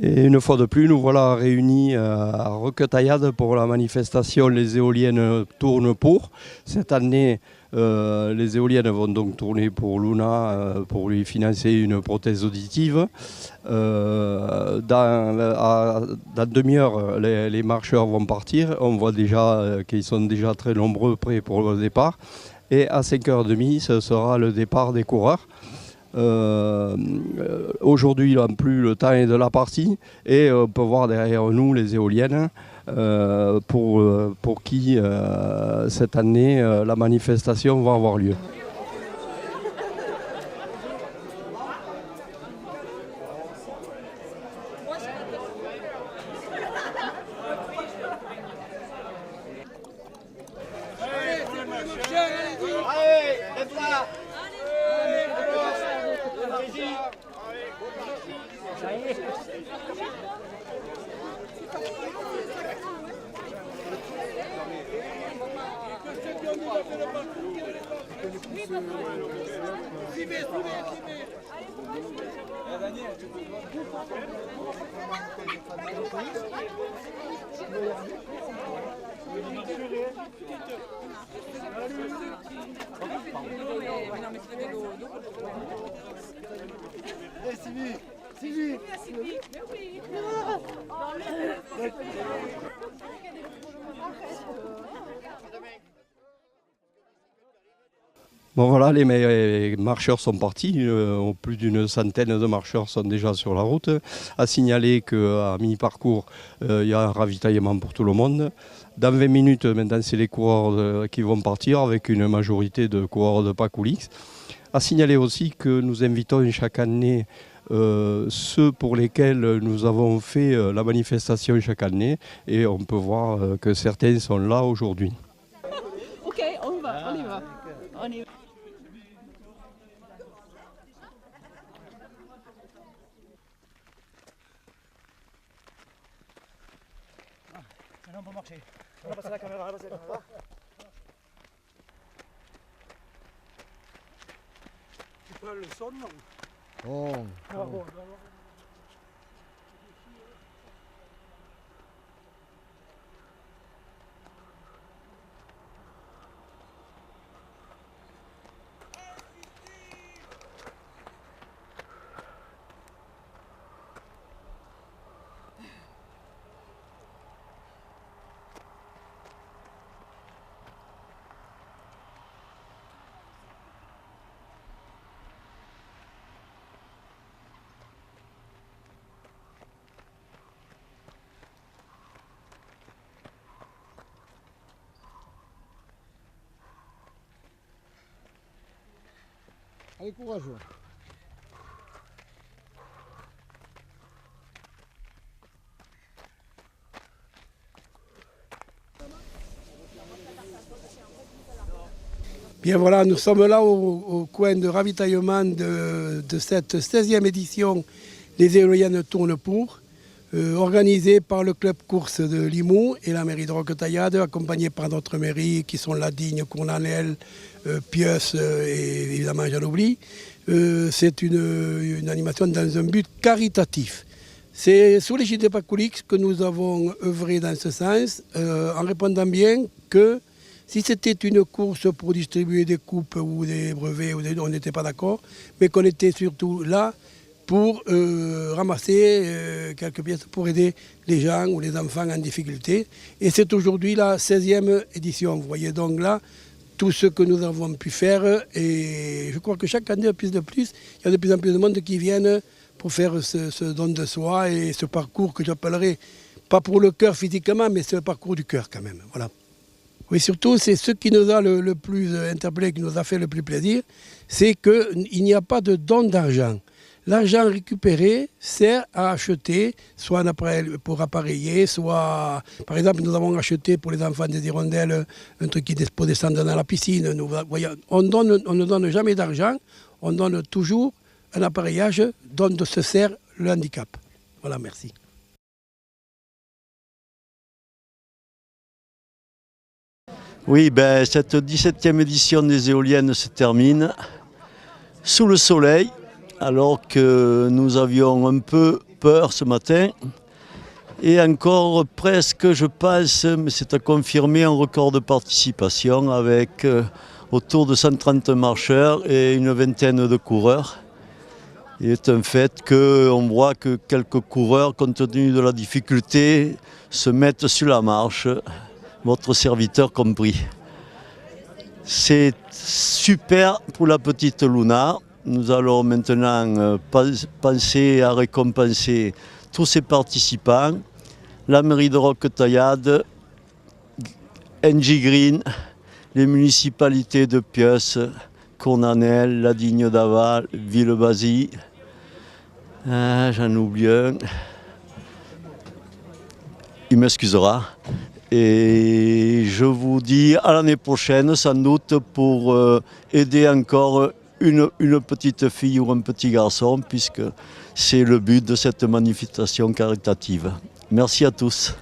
Et une fois de plus, nous voilà réunis à Roquetaillade pour la manifestation Les éoliennes tournent pour. Cette année, les éoliennes vont donc tourner pour Luna pour lui financer une prothèse auditive. Dans demi-heure, les marcheurs vont partir. On voit déjà qu'ils sont déjà très nombreux prêts pour le départ. Et à 5h30, ce sera le départ des coureurs. Aujourd'hui, en plus, le temps est de la partie et on peut voir derrière nous les éoliennes pour qui cette année la manifestation va avoir lieu. Bon voilà, les marcheurs sont partis, plus d'une centaine de marcheurs sont déjà sur la route. À signaler qu'à mi-parcours, il y a un ravitaillement pour tout le monde. Dans 20 minutes, maintenant, c'est les coureurs qui vont partir avec une majorité de coureurs de Pacoulix. À signaler aussi que nous invitons chaque année ceux pour lesquels nous avons fait la manifestation chaque année et on peut voir que certains sont là aujourd'hui. Ok, on y va. Maintenant on peut marcher. On va passer la caméra, on va passer la caméra. Tu prends le son, non? Oh. Ah, bon, Allez, courageux. bien voilà, nous sommes là au coin de ravitaillement de cette 16e édition Les éoliennes tournent pour, organisée par le club course de Limoux et la mairie de Roquetaillade, accompagnée par d'autres mairies qui sont La Digne, Cournanel, Pieusse et évidemment j'en oublie. C'est une animation dans un but caritatif. C'est sous l'égide de Pacoulix que nous avons œuvré dans ce sens, en répondant bien que si c'était une course pour distribuer des coupes ou des brevets, on n'était pas d'accord, mais qu'on était surtout là pour ramasser quelques pièces pour aider les gens ou les enfants en difficulté. Et c'est aujourd'hui la 16e édition. Vous voyez donc là tout ce que nous avons pu faire. Et je crois que chaque année, de plus, il y a de plus en plus de monde qui viennent pour faire ce don de soi et ce parcours que j'appellerais, pas pour le cœur physiquement, mais c'est le parcours du cœur quand même. Voilà. Oui, surtout, c'est ce qui nous a le plus interpellé, qui nous a fait le plus plaisir, c'est qu'il n'y a pas de don d'argent. L'argent récupéré sert à acheter soit un appareil pour appareiller, soit, par exemple, nous avons acheté pour les enfants des hirondelles un truc qui pour descendre dans la piscine. On ne donne jamais d'argent, on donne toujours un appareillage dont se sert le handicap. Voilà, merci. Oui, cette 17e édition des éoliennes se termine sous le soleil, alors que nous avions un peu peur ce matin. Et encore presque, je pense, mais c'est à confirmer, un record de participation avec autour de 130 marcheurs et une vingtaine de coureurs. Il est un fait qu'on voit que quelques coureurs, compte tenu de la difficulté, se mettent sur la marche, votre serviteur compris. C'est super pour la petite Luna. Nous allons maintenant penser à récompenser tous ces participants. La mairie de Roquetaillade, NG Green, les municipalités de Pieusse, Cournanel, La Digne d'Aval, Villebazy. J'en oublie un. Il m'excusera. Et je vous dis à l'année prochaine, sans doute, pour aider encore une petite fille ou un petit garçon, puisque c'est le but de cette manifestation caritative. Merci à tous.